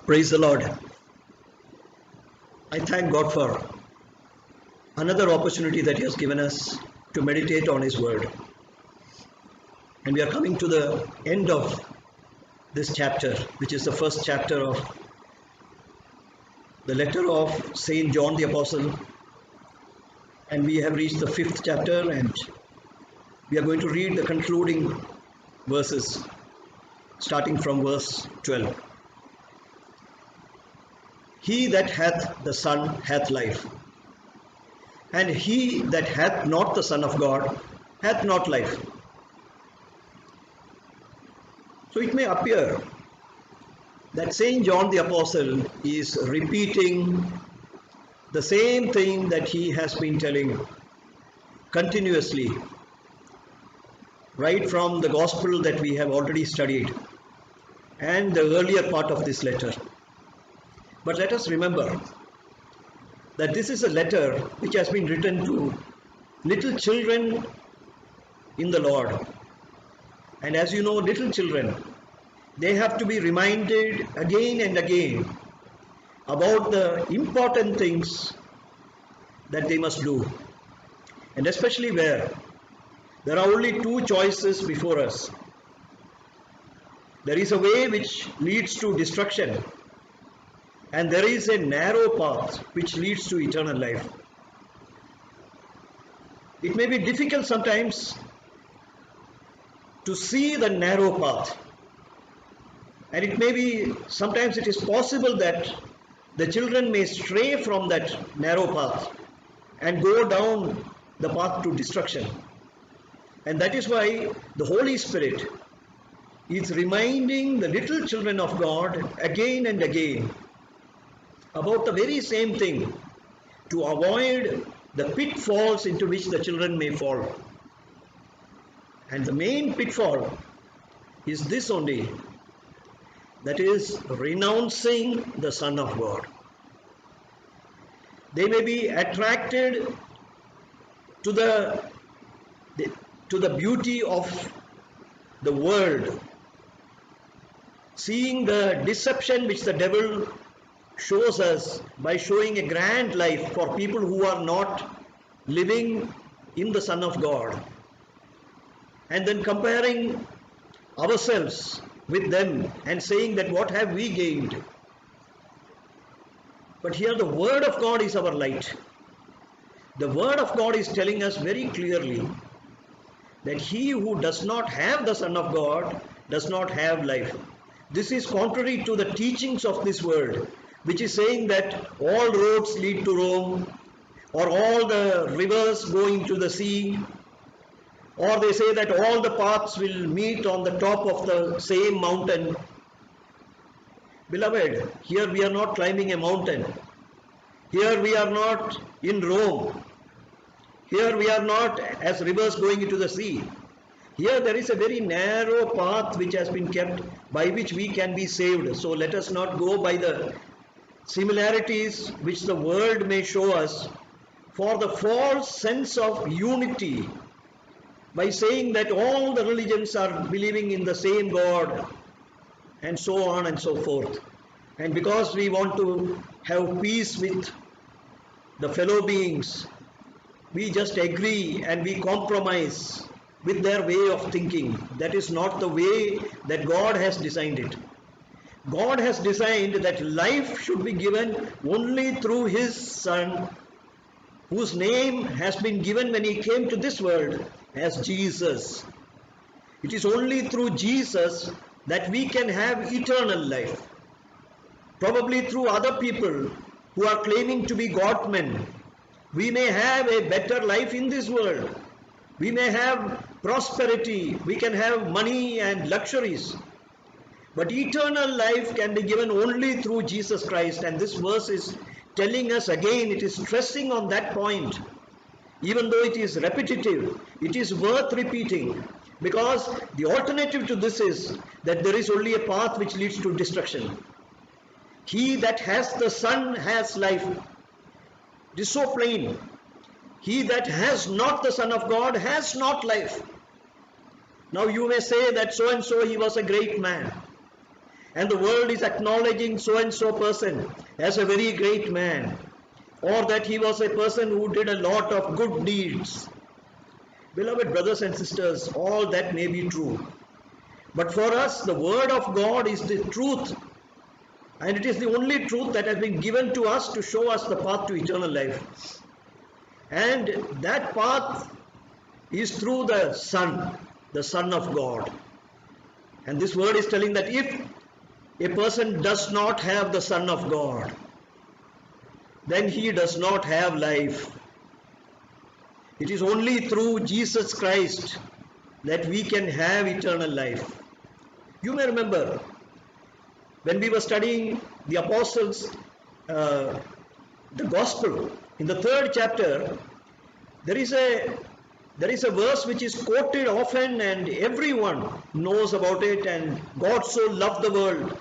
Praise the Lord. I thank God for another opportunity that He has given us to meditate on His Word. And we are coming to the end of this chapter, which is the first chapter of the letter of Saint John the Apostle. And we have reached the fifth chapter, and we are going to read the concluding verses, starting from verse 12. He that hath the Son hath life, and he that hath not the Son of God hath not life. So it may appear that Saint John the Apostle is repeating the same thing that he has been telling continuously, right from the gospel that we have already studied and the earlier part of this letter. But let us remember that this is a letter which has been written to little children in the Lord. And as you know, little children, they have to be reminded again and again about the important things that they must do. And especially where there are only two choices before us. There is a way which leads to destruction, and there is a narrow path which leads to eternal life. It may be difficult sometimes to see the narrow path, and it may be sometimes it is possible that the children may stray from that narrow path and go down the path to destruction. And that is why the Holy Spirit is reminding the little children of God again and again about the very same thing, to avoid the pitfalls into which the children may fall. And the main pitfall is this only, that is renouncing the Son of God. They may be attracted to the beauty of the world, seeing the deception which the devil shows us by showing a grand life for people who are not living in the Son of God, and then comparing ourselves with them and saying that what have we gained. But here the Word of God is our light. The Word of God is telling us very clearly that he who does not have the Son of God does not have life. This is contrary to the teachings of this world, which is saying that all roads lead to Rome, or all the rivers go into the sea, or they say that all the paths will meet on the top of the same mountain. Beloved, here we are not climbing a mountain. Here we are not in Rome. Here we are not as rivers going into the sea. Here there is a very narrow path which has been kept by which we can be saved. So let us not go by the similarities which the world may show us for the false sense of unity, by saying that all the religions are believing in the same God, and so on and so forth. And because we want to have peace with the fellow beings, we just agree and we compromise with their way of thinking. That is not the way that God has designed it. God has designed that life should be given only through His Son, whose name has been given when He came to this world as Jesus. It is only through Jesus that we can have eternal life. Probably through other people who are claiming to be God-men, we may have a better life in this world. We may have prosperity, we can have money and luxuries. But eternal life can be given only through Jesus Christ. And this verse is telling us again, it is stressing on that point. Even though it is repetitive, it is worth repeating, because the alternative to this is that there is only a path which leads to destruction. He that has the Son has life. It is so plain. He that has not the Son of God has not life. Now you may say that so and so he was a great man. and the world is acknowledging so and so person as a very great man, or that he was a person who did a lot of good deeds. Beloved brothers and sisters, all that may be true. But for us, the word of God is the truth, and it is the only truth that has been given to us to show us the path to eternal life. And that path is through the Son of God. And this word is telling that if a person does not have the Son of God, then he does not have life. It is only through Jesus Christ that we can have eternal life. You may remember when we were studying the apostles, the gospel, in the 3rd chapter, there is a verse which is quoted often and everyone knows about it. And God so loved the world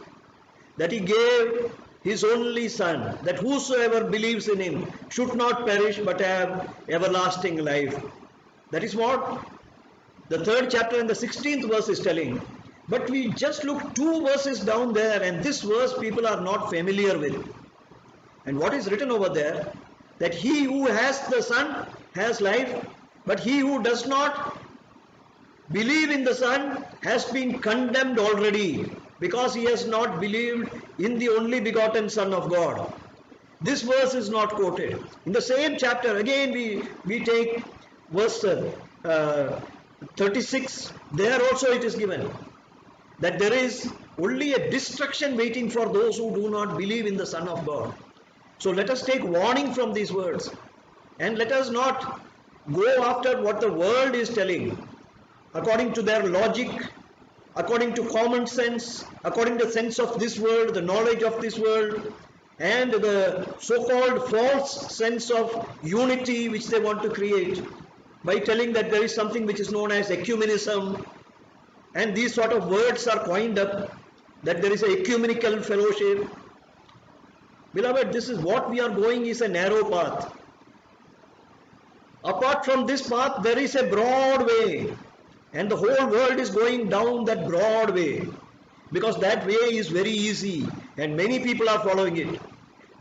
that he gave his only Son, that whosoever believes in him should not perish but have everlasting life. That is what the 3rd chapter and the 16th verse is telling. But we just look 2 verses down there, and this verse people are not familiar with. And what is written over there? That he who has the Son has life, but he who does not believe in the Son has been condemned already, because he has not believed in the only begotten Son of God. This verse is not quoted. In the same chapter, again we take verse 36. There also it is given that there is only a destruction waiting for those who do not believe in the Son of God. So let us take warning from these words, and let us not go after what the world is telling, according to their logic, according to common sense, according to the sense of this world, the knowledge of this world, and the so-called false sense of unity which they want to create by telling that there is something which is known as ecumenism, and these sort of words are coined up, that there is an ecumenical fellowship. Beloved, this is what we are going is a narrow path. Apart from this path, there is a broad way, and the whole world is going down that broad way, because that way is very easy and many people are following it.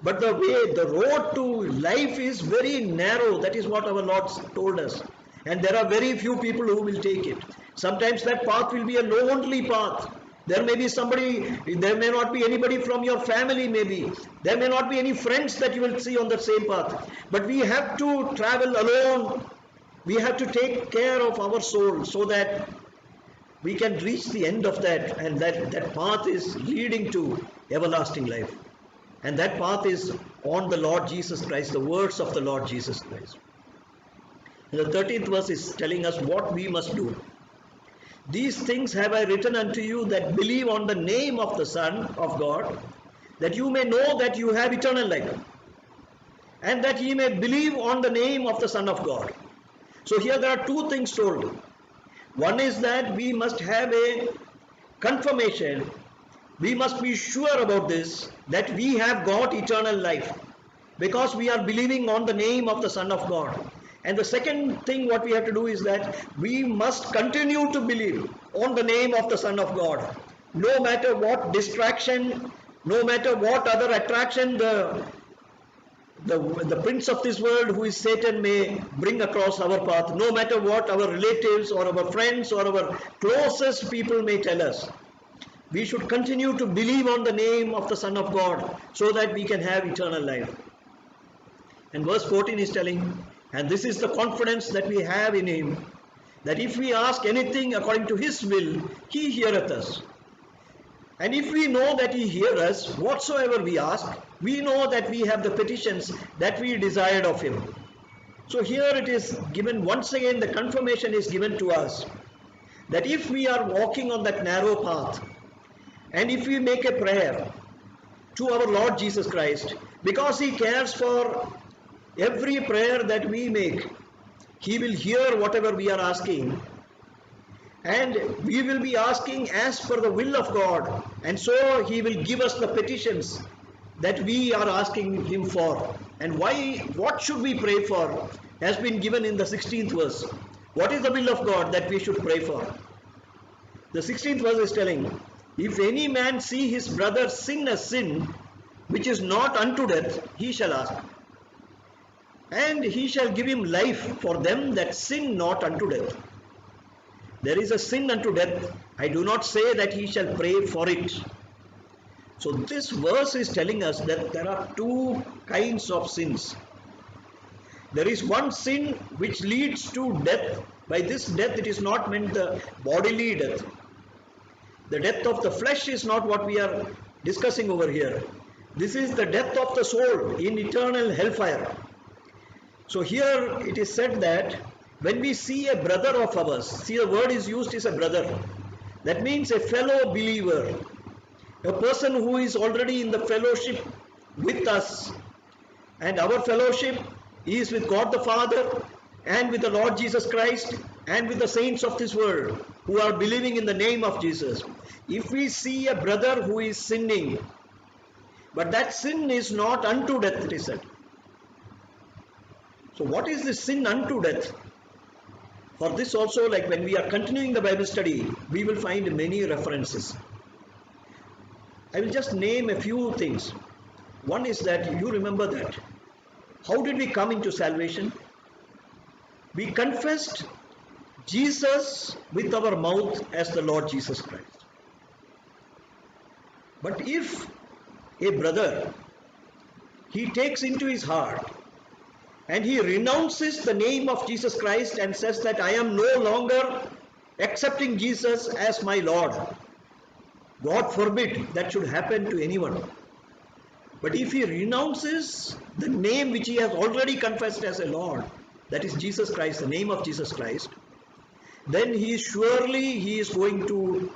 But the road to life is very narrow. That is what our Lord told us. And there are very few people who will take it. Sometimes that path will be a lonely path. There may be somebody, there may not be anybody from your family maybe. There may not be any friends that you will see on the same path. But we have to travel alone. We have to take care of our soul so that we can reach the end of that, and that path is leading to everlasting life. And that path is on the Lord Jesus Christ, the words of the Lord Jesus Christ. And the 13th verse is telling us what we must do. These things have I written unto you that believe on the name of the Son of God, that you may know that you have eternal life, and that ye may believe on the name of the Son of God. So here there are 2 things told. One is that we must have a confirmation. We must be sure about this, that we have got eternal life, because we are believing on the name of the Son of God. And the second thing what we have to do is that we must continue to believe on the name of the Son of God. No matter what distraction, no matter what other attraction the prince of this world, who is Satan, may bring across our path, no matter what our relatives or our friends or our closest people may tell us, we should continue to believe on the name of the Son of God so that we can have eternal life. And verse 14 is telling, and this is the confidence that we have in him, that if we ask anything according to his will, he heareth us. And if we know that he heareth us, whatsoever we ask, we know that we have the petitions that we desired of him. So here it is given, once again the confirmation is given to us, that if we are walking on that narrow path, and if we make a prayer to our Lord Jesus Christ, because he cares for every prayer that we make, he will hear whatever we are asking, and we will be asking as per the will of God, and so he will give us the petitions that we are asking him for. And what should we pray for has been given in the 16th verse. What is the will of God that we should pray for? The 16th verse is telling, If any man see his brother sin a sin which is not unto death, he shall ask, and he shall give him life for them that sin not unto death. There is a sin unto death. I do not say that he shall pray for it. So this verse is telling us that there are two kinds of sins. There is one sin which leads to death. By this death, it is not meant the bodily death. The death of the flesh is not what we are discussing over here. This is the death of the soul in eternal hellfire. So here it is said that when we see a brother of ours, see the word is used is a brother. That means a fellow believer, a person who is already in the fellowship with us. And our fellowship is with God the Father and with the Lord Jesus Christ and with the saints of this world who are believing in the name of Jesus. If we see a brother who is sinning, but that sin is not unto death, it is said. So what is this sin unto death? For this also, like when we are continuing the Bible study, we will find many references. I will just name a few things. One is that you remember that. How did we come into salvation? We confessed Jesus with our mouth as the Lord Jesus Christ. But if a brother, he takes into his heart and he renounces the name of Jesus Christ and says that I am no longer accepting Jesus as my Lord. God forbid that should happen to anyone. But if he renounces the name which he has already confessed as a Lord, that is Jesus Christ, the name of Jesus Christ, then he is going to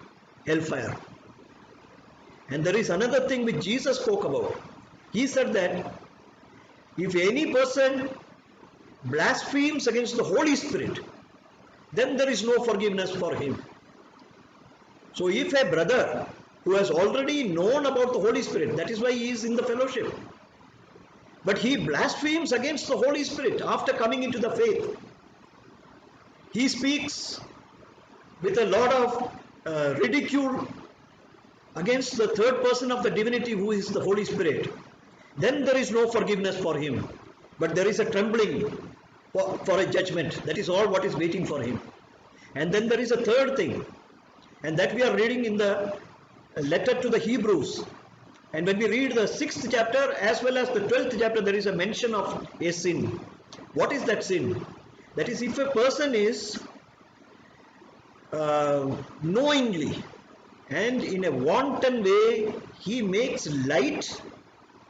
hellfire. And there is another thing which Jesus spoke about. He said that if any person blasphemes against the Holy Spirit, then there is no forgiveness for him. So if a brother who has already known about the Holy Spirit, that is why he is in the fellowship, but he blasphemes against the Holy Spirit after coming into the faith, he speaks with a lot of ridicule against the third person of the divinity who is the Holy Spirit, then there is no forgiveness for him, but there is a trembling for a judgment. That is all what is waiting for him. And then there is a third thing, and that we are reading in the letter to the Hebrews. And when we read the 6th chapter as well as the 12th chapter, there is a mention of a sin. What is that sin? That is, if a person is knowingly and in a wanton way, he makes light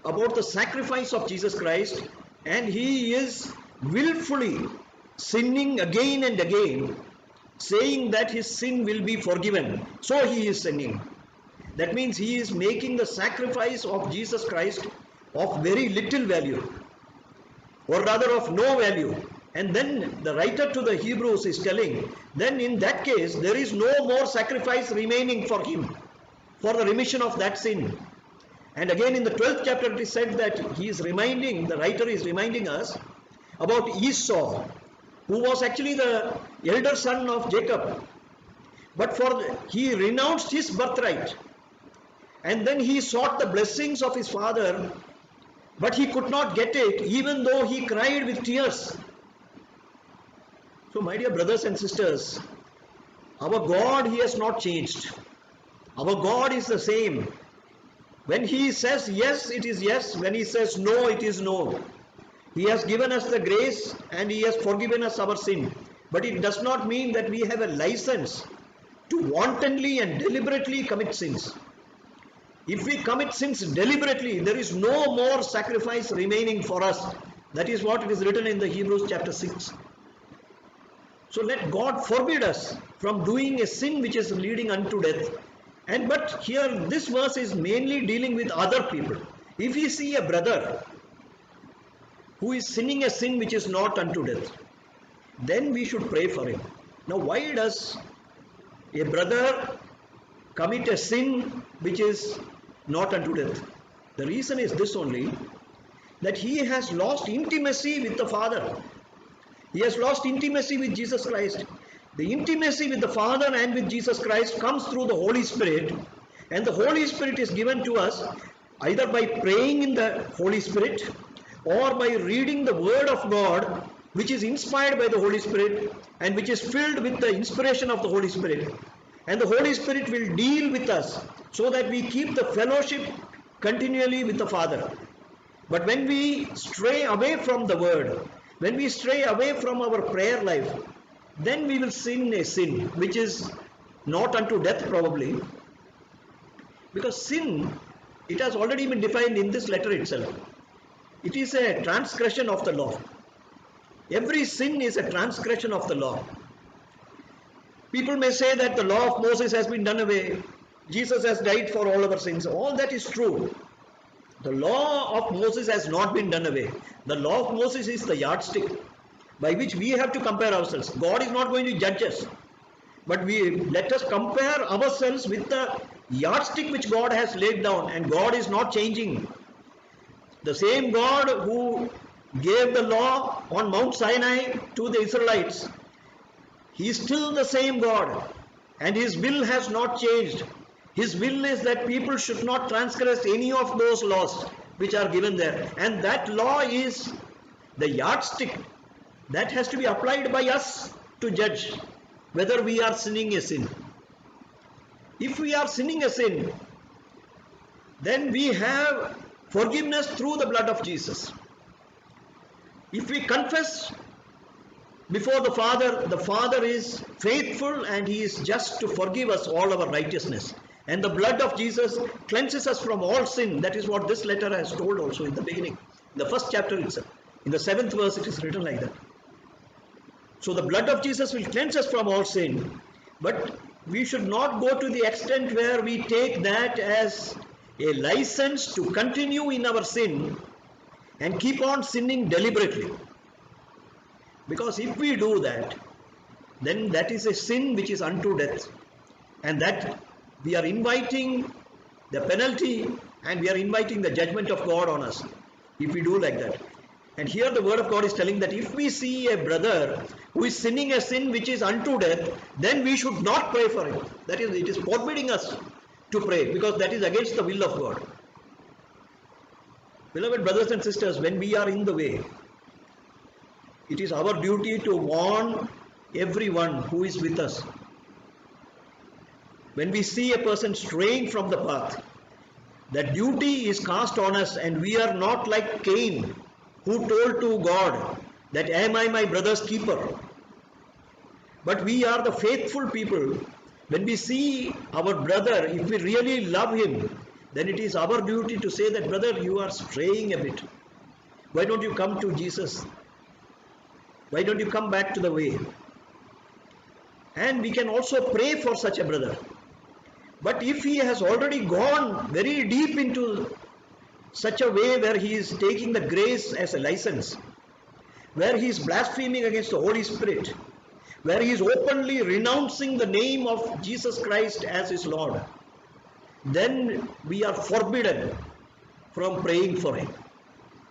about the sacrifice of Jesus Christ, and he is willfully sinning again and again, saying that his sin will be forgiven, so he is sinning. That means he is making the sacrifice of Jesus Christ of very little value, or rather of no value. And then the writer to the Hebrews is telling, then in that case there is no more sacrifice remaining for him for the remission of that sin. And again in the 12th chapter it is said that the writer is reminding us about Esau, who was actually the elder son of Jacob, but he renounced his birthright, and then he sought the blessings of his father, but he could not get it, even though he cried with tears. So my dear brothers and sisters, our God, he has not changed. Our God is the same. When he says yes, it is yes. When he says no, it is no. He has given us the grace and he has forgiven us our sin. But it does not mean that we have a license to wantonly and deliberately commit sins. If we commit sins deliberately, there is no more sacrifice remaining for us. That is what it is written in the Hebrews chapter 6. So let God forbid us from doing a sin which is leading unto death. But here this verse is mainly dealing with other people. If we see a brother who is sinning a sin which is not unto death, then we should pray for him. Now why does a brother commit a sin which is not unto death? The reason is this only, that he has lost intimacy with the Father. He has lost intimacy with Jesus Christ. The intimacy with the Father and with Jesus Christ comes through the Holy Spirit, And the Holy Spirit is given to us either by praying in the Holy Spirit or by reading the Word of God, which is inspired by the Holy Spirit and which is filled with the inspiration of the Holy Spirit. And the Holy Spirit will deal with us so that we keep the fellowship continually with the Father. But when we stray away from the Word, when we stray away from our prayer life, then we will sin a sin which is not unto death probably. Because sin, it has already been defined in this letter itself. It is a transgression of the law. Every sin is a transgression of the law. People may say that the law of Moses has been done away. Jesus has died for all our sins. All that is true. The law of Moses has not been done away. The law of Moses is the yardstick by which we have to compare ourselves. God is not going to judge us, but let us compare ourselves with the yardstick which God has laid down, and God is not changing. The same God who gave the law on Mount Sinai to the Israelites, He is still the same God, and His will has not changed. His will is that people should not transgress any of those laws which are given there. And that law is the yardstick that has to be applied by us to judge whether we are sinning a sin. If we are sinning a sin, then we have forgiveness through the blood of Jesus. If we confess before the Father is faithful and He is just to forgive us all our righteousness. And the blood of Jesus cleanses us from all sin. That is what this letter has told also in the beginning. In the first chapter itself. In the 7th verse it is written like that. So the blood of Jesus will cleanse us from all sin. But we should not go to the extent where we take that as a license to continue in our sin and keep on sinning deliberately. Because if we do that, then that is a sin which is unto death. And that we are inviting the penalty and we are inviting the judgment of God on us if we do like that. And here the word of God is telling that if we see a brother who is sinning a sin which is unto death, then we should not pray for him. That is, it is forbidding us to pray because that is against the will of God. Beloved brothers and sisters, when we are in the way, it is our duty to warn everyone who is with us. When we see a person straying from the path, that duty is cast on us, and we are not like Cain, who told to God that am I my brother's keeper? But we are the faithful people. When we see our brother, if we really love him, then it is our duty to say that, brother, you are straying a bit. Why don't you come to Jesus? Why don't you come back to the way? And we can also pray for such a brother. But if he has already gone very deep into such a way where he is taking the grace as a license, where he is blaspheming against the Holy Spirit, where he is openly renouncing the name of Jesus Christ as his Lord, then we are forbidden from praying for him,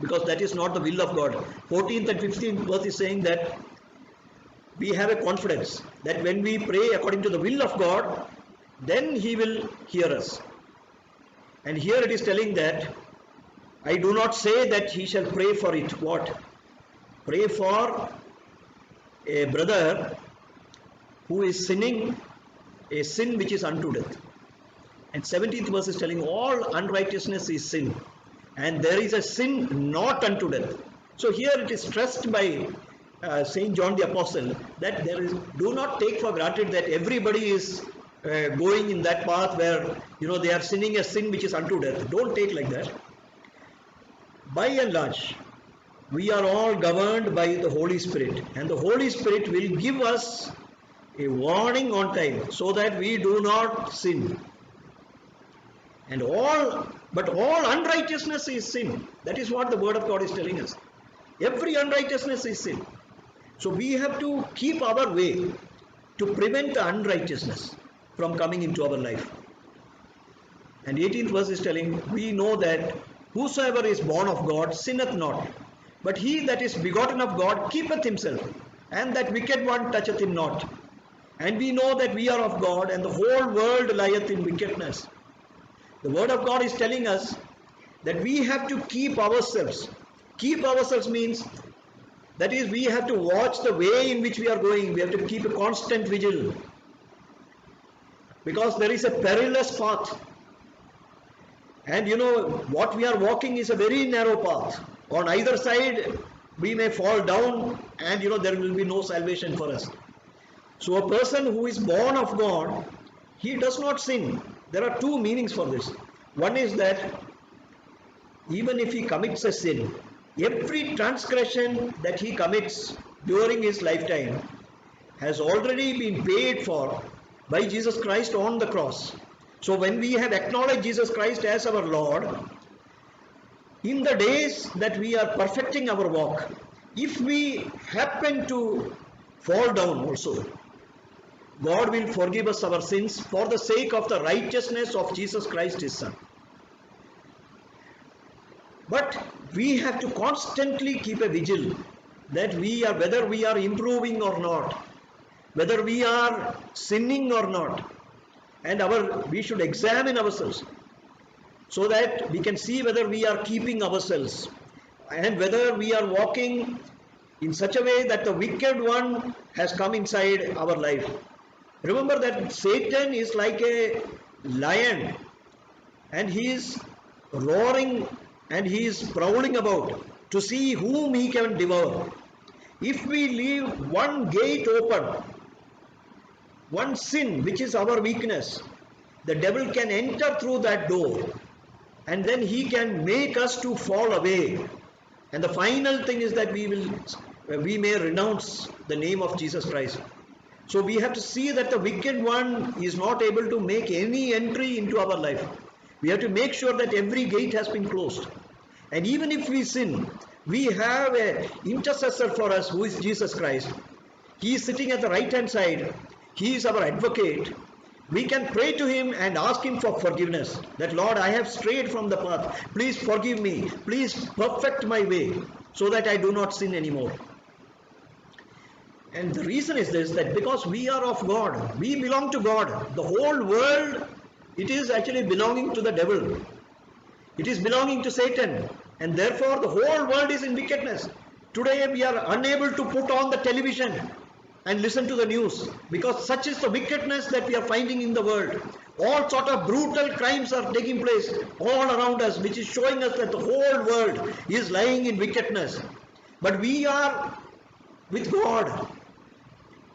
because that is not the will of God. 14th and 15th verse is saying that we have a confidence that when we pray according to the will of God, then He will hear us. And here it is telling that I do not say that he shall pray for it. What? Pray for a brother who is sinning a sin which is unto death. And 17th verse is telling all unrighteousness is sin, and there is a sin not unto death. So here it is stressed by Saint John the Apostle that do not take for granted that everybody is going in that path where they are sinning a sin which is unto death. Don't take like that. By and large, we are all governed by the Holy Spirit, and the Holy Spirit will give us a warning on time so that we do not sin. But all unrighteousness is sin. That is what the word of God is telling us. Every unrighteousness is sin. So we have to keep our way to prevent the unrighteousness from coming into our life. And 18th verse is telling, we know that whosoever is born of God sinneth not, but he that is begotten of God keepeth himself, and that wicked one toucheth him not. And we know that we are of God, and the whole world lieth in wickedness. The word of God is telling us that we have to keep ourselves. Keep ourselves means that is, we have to watch the way in which we are going. We have to keep a constant vigil. Because there is a perilous path. And you know, what we are walking is a very narrow path. On either side, we may fall down, and you know, there will be no salvation for us. So a person who is born of God, he does not sin. There are two meanings for this. One is that even if he commits a sin, every transgression that he commits during his lifetime has already been paid for by Jesus Christ on the cross. So when we have acknowledged Jesus Christ as our Lord, in the days that we are perfecting our walk, if we happen to fall down also, God will forgive us our sins for the sake of the righteousness of Jesus Christ, His Son. But we have to constantly keep a vigil that whether we are improving or not, whether we are sinning or not, and we should examine ourselves so that we can see whether we are keeping ourselves and whether we are walking in such a way that the wicked one has come inside our life. Remember that Satan is like a lion, and he is roaring and he is prowling about to see whom he can devour. If we leave one gate open, one sin which is our weakness, the devil can enter through that door, and then he can make us to fall away. And the final thing is that we may renounce the name of Jesus Christ. So we have to see that the wicked one is not able to make any entry into our life. We have to make sure that every gate has been closed. And even if we sin, we have an intercessor for us who is Jesus Christ. He is sitting at the right hand side. He is our advocate. We can pray to him and ask him for forgiveness. That Lord, I have strayed from the path. Please forgive me. Please perfect my way so that I do not sin anymore. And the reason is this, that because we are of God, we belong to God. The whole world, it is actually belonging to the devil. It is belonging to Satan. And therefore the whole world is in wickedness. Today we are unable to put on the television and listen to the news, because such is the wickedness that we are finding in the world. All sort of brutal crimes are taking place all around us, which is showing us that the whole world is lying in wickedness. But we are with God.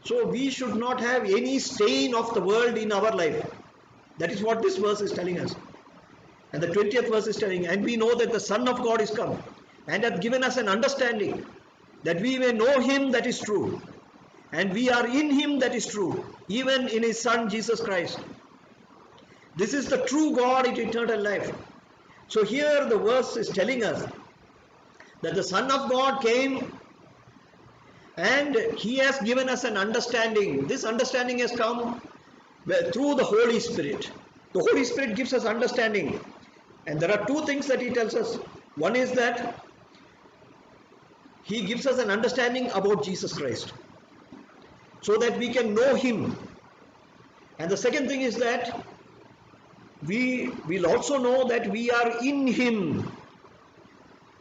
So we should not have any stain of the world in our life. That is what this verse is telling us. And the 20th verse is telling, and we know that the Son of God is come and hath given us an understanding that we may know him that is true. And we are in him that is true, even in his Son Jesus Christ. This is the true God in eternal life. So here the verse is telling us that the Son of God came and he has given us an understanding. This understanding has come through the Holy Spirit. The Holy Spirit gives us understanding. And there are two things that he tells us. One is that he gives us an understanding about Jesus Christ, so that we can know him. And the second thing is that we will also know that we are in him,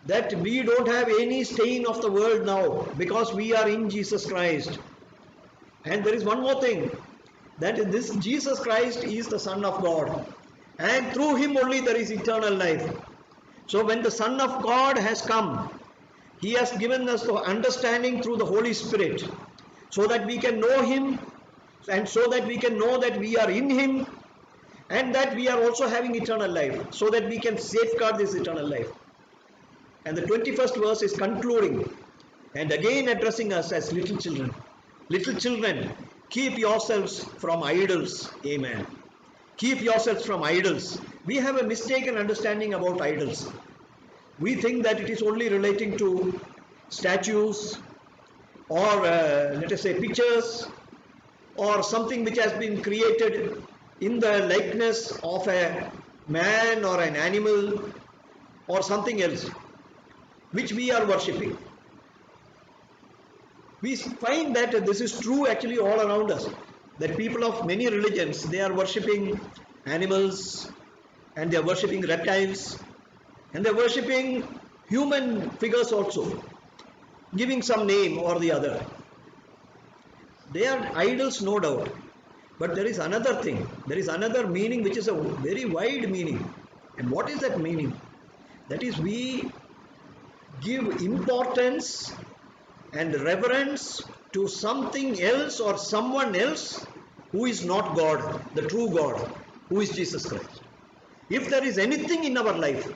that we don't have any stain of the world now, because we are in Jesus Christ. And there is one more thing, that this Jesus Christ is the Son of God, and through him only there is eternal life. So when the Son of God has come, he has given us the understanding through the Holy Spirit, so that we can know him, and so that we can know that we are in him, and that we are also having eternal life, so that we can safeguard this eternal life. And the 21st verse is concluding and again addressing us as little children. Little children, keep yourselves from idols. Amen. Keep yourselves from idols. We have a mistaken understanding about idols. We think that it is only relating to statues, or let us say pictures, or something which has been created in the likeness of a man or an animal or something else, which we are worshipping. We find that this is true actually all around us, that people of many religions, they are worshipping animals and they are worshipping reptiles, and they are worshipping human figures also, giving some name or the other. They are idols, no doubt. But there is another thing. There is another meaning which is a very wide meaning. And what is that meaning? That is, we give importance and reverence to something else or someone else who is not God, the true God, who is Jesus Christ. If there is anything in our life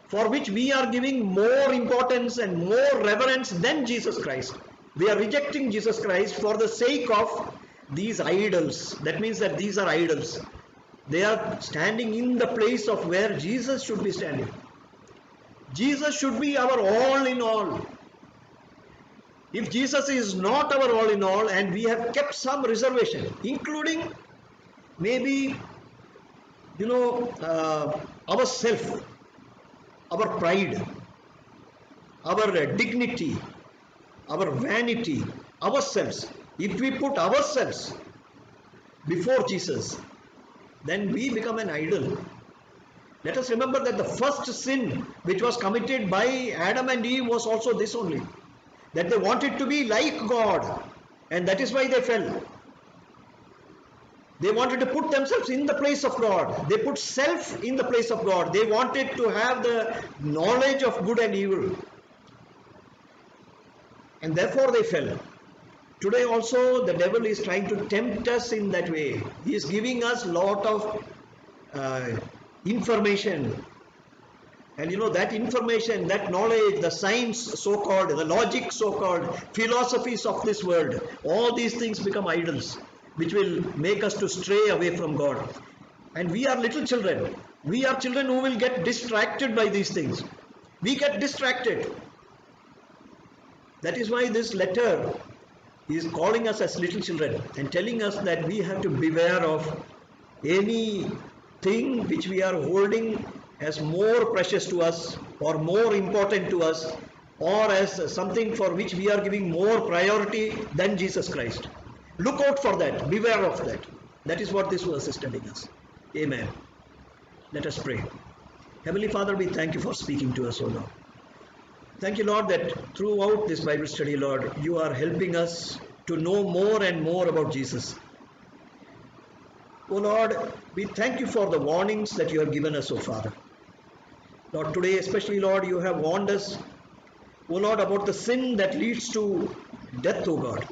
for which we are giving more importance and more reverence than Jesus Christ, we are rejecting Jesus Christ for the sake of these idols. That means that these are idols. They are standing in the place of where Jesus should be standing. Jesus should be our all in all. If Jesus is not our all in all and we have kept some reservation, including maybe, our self, our pride, our dignity, our vanity, ourselves, if we put ourselves before Jesus, then we become an idol. Let us remember that the first sin which was committed by Adam and Eve was also this only, that they wanted to be like God, and that is why they fell. They wanted to put themselves in the place of God. They put self in the place of God. They wanted to have the knowledge of good and evil, and therefore they fell. Today also the devil is trying to tempt us in that way. He is giving us lot of information, and that information, that knowledge, the science so-called, the logic so-called, philosophies of this world, all these things become idols which will make us to stray away from God. And we are little children. We are children who will get distracted by these things. We get distracted. That is why this letter is calling us as little children and telling us that we have to beware of anything which we are holding as more precious to us or more important to us, or as something for which we are giving more priority than Jesus Christ. Look out for that. Beware of that. That is what this verse is telling us. Amen. Let us pray. Heavenly Father, we thank you for speaking to us, O Lord. Thank you, Lord, that throughout this Bible study, Lord, you are helping us to know more and more about Jesus. O Lord, we thank you for the warnings that you have given us, O Father. Lord, today especially, Lord, you have warned us, O Lord, about the sin that leads to death, O God.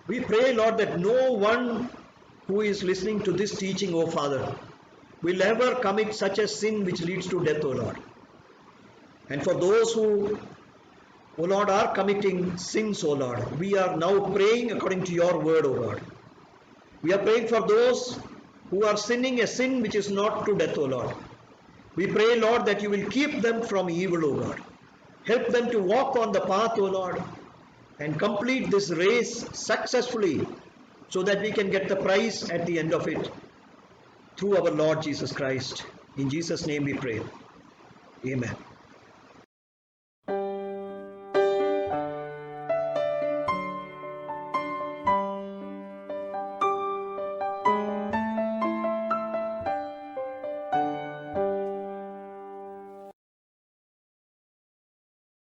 We pray, Lord, that no one who is listening to this teaching, O Father, will ever commit such a sin which leads to death, O Lord. And for those who, O Lord, are committing sins, O Lord, we are now praying according to your word, O Lord. We are praying for those who are sinning a sin which is not to death, O Lord. We pray, Lord, that you will keep them from evil, O Lord. Help them to walk on the path, O Lord, and complete this race successfully so that we can get the prize at the end of it through our Lord Jesus Christ. In Jesus' name we pray. Amen.